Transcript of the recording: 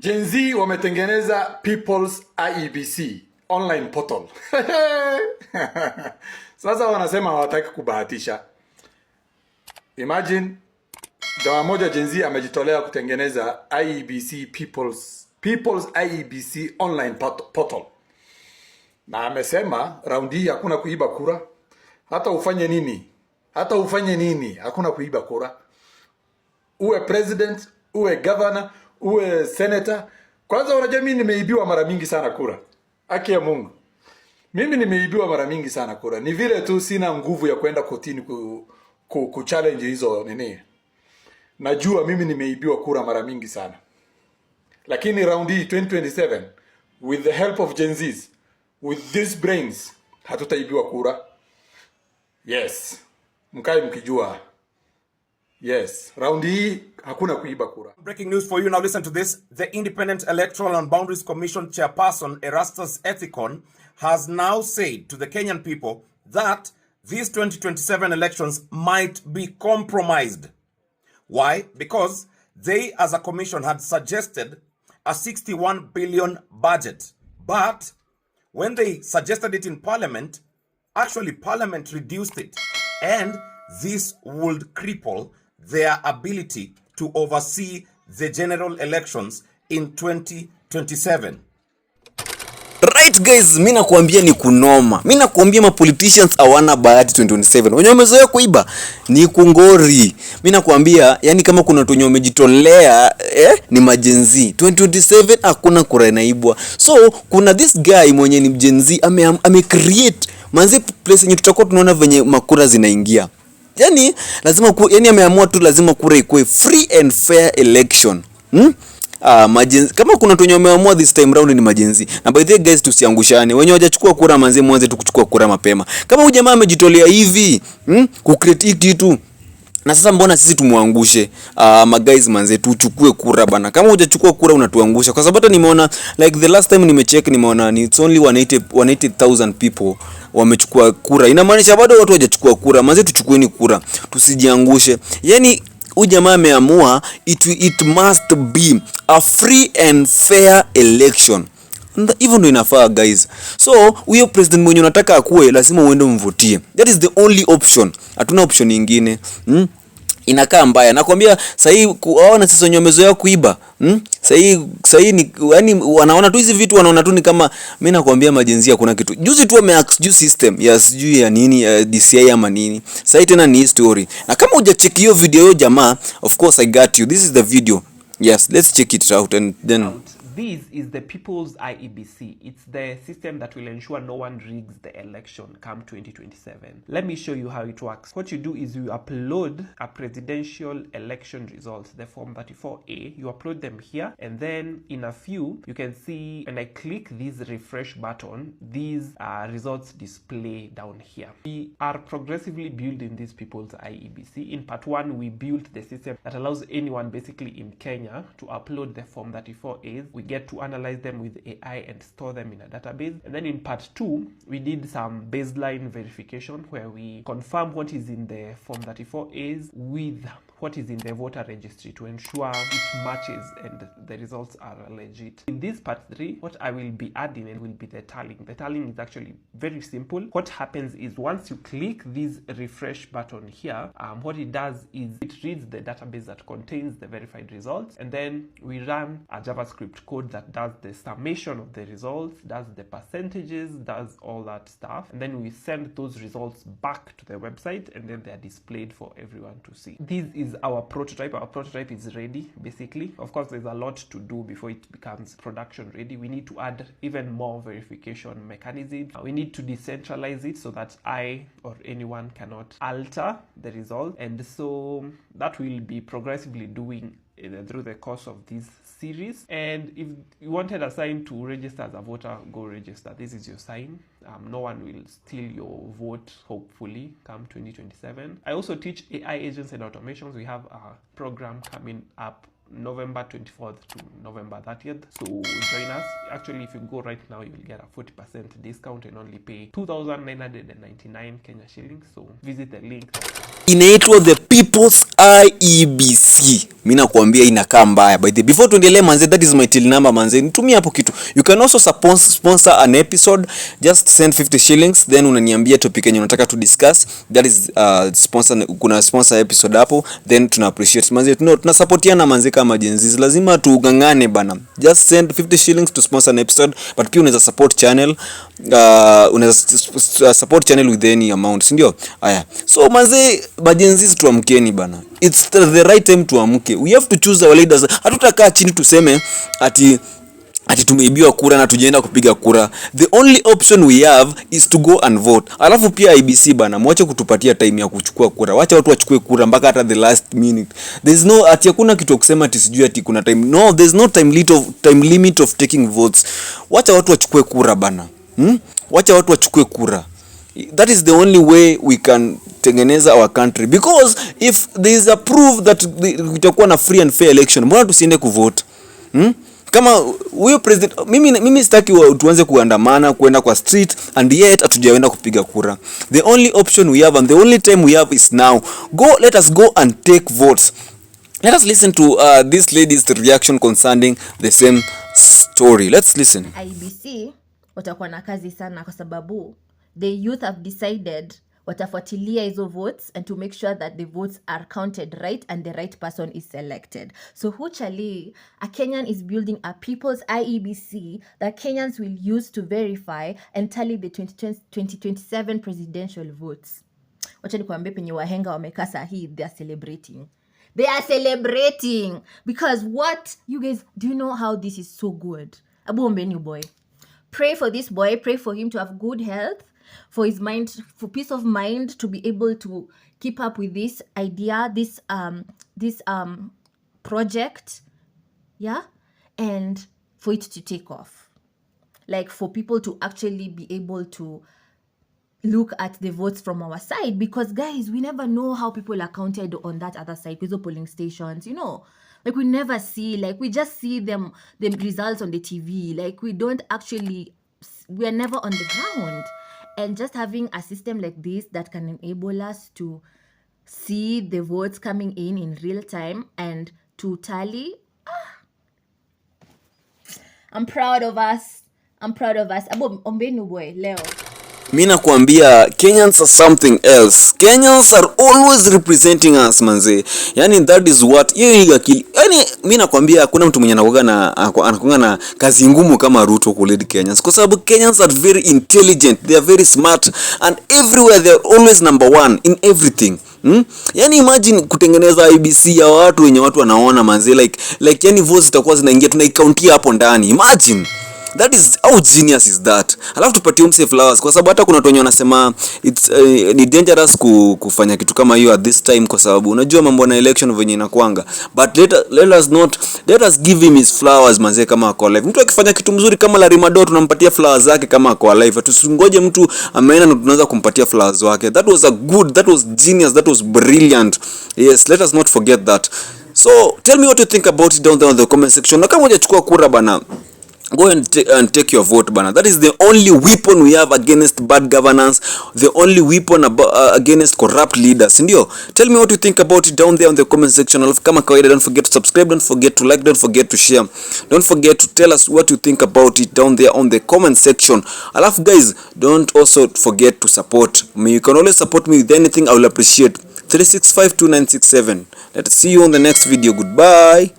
Gen Z wametengeneza People's Iebc online portal. Sasa wanasema hawataki kubahatisha. Imagine jamaa moja Gen Z amejitolea kutengeneza Iebc People's Iebc online portal. Na amesema round hii hakuna kuiba kura. Hata ufanye nini, hakuna kuiba kura. Uwe president, uwe governor, uwe senator. Kwanza unajua mimi nimeibiwa mara mingi sana kura. Haki ya Mungu. Mimi nimeibiwa mara mingi sana kura. Ni vile tu sina nguvu ya kwenda kotini ku challenge hizo nini. Najua mimi nimeibiwa kura mara mingi sana. Lakini round hii 2027 with the help of Gen Zs, with these brains, hatutaibiwa kura. Yes. Mkae mkijua. Yes, round hii hakuna kuiba kura. Breaking news for you now, listen to this. The Independent Electoral and Boundaries Commission chairperson Erastus Ethicon has now said to the Kenyan people that these 2027 elections might be compromised. Why? Because they as a commission had suggested a 61 billion budget. But when they suggested it in parliament, actually parliament reduced it. And this would cripple their ability to oversee the general elections in 2027. Right guys, mimi nakwambia ni kunoma. Mimi nakwambia ma politicians hawana bahati 2027. Wenye wamezoea kuiba ni kungori. Mimi nakwambia yani kama kuna watu wenye wamejitolea ni majenzi. 2027 hakuna kura inaibwa. So kuna this guy mwenye ni mjenzi ame create manzi place yenye tutakuwa tunaona venye makura zinaingia. Yani lazima yani ameamua tu lazima kura ikuwe free and fair election. Majenzi kama kuna tunyo wameamua this time round ni majenzi. Na by the way guys, tusiangushane. Wenye hawajachukua kura manzi mwanze tu kuchukua kura mapema. Kama huyu jamaa amejitolea hivi, ku create kitu. Na sasa mbona sisi tumuangushe? Guys manze tuchukue kura bana. Kama hujachukua kura unatuangusha. Kwa sababu hata nimeona like the last time nimecheck nimeona ni it's only 180,000 people wamechukua kura. Inamaanisha bado watu hawajachukua kura. Manze tuchukueni kura. Tusijiangushe. Yani huyu jamaa ameamua it must be a free and fair election. Even ndo inafaa guys. So huyo president mwenye unataka akue lazima uende umvotie. That is the only option. Hatuna option nyingine. Inakaa mbaya. Nakwambia sasa waona sisi wenye wamezoea kuiba. Sasa ni yani wanaona tu hizi vitu wanaona tu ni kama mimi nakwambia majenzi kuna kitu. Juzi tu wameax system ya sijui ya nini ya DCI ama nini. Sasa tena ni story. Na kama hujacheck hiyo video hiyo jamaa, of course I got you. This is the video. Yes, let's check it out and then This is the People's Iebc. It's the system that will ensure no one rigs the election come 2027. Let me show you how it works. What you do is you upload a presidential election results, the form 34A. You upload them here, and then in a few, you can see when I click this refresh button, these results display down here. We are progressively building this People's Iebc. In part 1, we built the system that allows anyone basically in Kenya to upload the form 34As. We get to analyze them with AI and store them in a database. And then in part 2, we did some baseline verification where we confirm what is in the form 34As with what is in the voter registry to ensure it matches and the results are legit. In this part 3, what I will be adding will be the tallying. The tallying is actually very simple. What happens is once you click this refresh button here, what it does is it reads the database that contains the verified results, and then we run a JavaScript code that does the summation of the results, does the percentages, does all that stuff, and then we send those results back to the website, and then they're displayed for everyone to see. This is our prototype. Our prototype is ready, basically. Of course, there's a lot to do before it becomes production ready. We need to add even more verification mechanisms. We need to decentralize it so that I or anyone cannot alter the result, and so that will be progressively doing through the course of this series. And if you wanted a sign to register as a voter, go register. This is your sign. No one will steal your vote, hopefully, come 2027. I also teach AI agents and automations. We have a program coming up November 24th to November 30th. So join us. Actually, if you go right now, you will get a 40% discount and only pay 2,999 Kenya shillings. So visit the link. inaitwa the People's IEBC. Mimi nakwambia inakaa mbaya. By the before tuendelee manze, that is my till number manze. Nitumie hapo kitu. You can also sponsor an episode. Just send 50 shillings then unaniambia topic yenye unataka to discuss. That is sponsor, kuna sponsor episode hapo, then tuna appreciate manze. Tuna supportiana manze kama jenzi. Lazima tugangane bana. Just send 50 shillings to sponsor an episode, but pia unaweza support channel. Unaweza support channel with any amount, si ndio? Haya. So manze, bajenzi tuamkeni bana. It's the right time to amke. We have to choose our leaders. Hatutakaa chini tuseme ati tumeibiwa kura na tujaenda kupiga kura. The only option we have is to go and vote. Alafu pia IEBC bana, mwache kutupatia time ya kuchukua kura. Wacha watu wachukue kura mpaka hata the last minute. There's no ati hakuna kitu kusema ati sijui ati kuna time. No, there's no time limit of taking votes. Wacha watu wachukue kura bana. Wacha watu wachukue kura. That is the only way we can tengeneza our country, because if there is a proof that kutakuwa na free and fair election, mbona tusiende kuvote? Kama huyo president, mimi sitaki tuanze kuandamana kwenda kwa street and yet hatujaenda kupiga kura. The only option we have and the only time we have is now. Let us go and take votes. Let us listen to this lady's reaction concerning the same story. Let's listen. IEBC watakuwa na kazi sana kwa sababu the youth have decided watafuatilia hizo votes and to make sure that the votes are counted right and the right person is selected. So huchali, a Kenyan is building a people's IEBC that Kenyans will use to verify and tally the 2027 presidential votes. Wacha nikuambie penye wahenga wamekaa sahi, they are celebrating. They are celebrating because what you guys, do you know how this is so good? Abu ombeni boy. Pray for this boy, pray for him to have good health, for his mind, for peace of mind, to be able to keep up with this idea, this project, yeah, and for it to take off. Like for people to actually be able to look at the votes from our side, because guys, we never know how people are counted on that other side with the polling stations, you know. Like we never see, like we just see the results on the TV. Like we don't actually, we are never on the ground. And just having a system like this that can enable us to see the votes coming in real time and to tally. I'm proud of us. I'm proud of us. Abo ombenu boy leo. Mimi nakwambia Kenyans are something else. Kenyans are always representing us manze. Yani that is what yeye akili. Yani mimi nakwambia hakuna mtu mwenye anakuanga na kazi ngumu kama Ruto ku lead Kenyans. Kwa sababu Kenyans are very intelligent, they are very smart and everywhere they are always number one in everything. Yani imagine kutengeneza IEBC ya watu wenye watu wanaona manze, like yani votes zitakuwa zinaingia tunaikauntia hapo ndani. Imagine. That is, how genius is that? Alafu tupatie mse flowers kwa sababu hata kuna watu wenye wanasema it's ni dangerous kufanya kitu kama hiyo at this time, kwa sababu unajua mambo na election venye inakuanga. But let us give him his flowers manze kama ako alive. Mtu akifanya kitu mzuri kama la Rimado tunampatia flowers zake kama ako alive. Tusingoje mtu ameenda na tunaanza kumpatia flowers wake. That was genius, that was brilliant. Yes, let us not forget that. So tell me what you think about it down there in the comment section. Na kama hujachukua kura bana, go and take your vote bana. That is the only weapon we have against bad governance, the only weapon against corrupt leaders. Ndio, tell me what you think about it down there in the comment section. Alafu kama kawaida, don't forget to subscribe, don't forget to like, don't forget to share, don't forget to tell us what you think about it down there on the comment section. Alafu guys, don't also forget to support me. You can always support me with anything. I will appreciate. 3652967. Let's see you on the next video. Goodbye.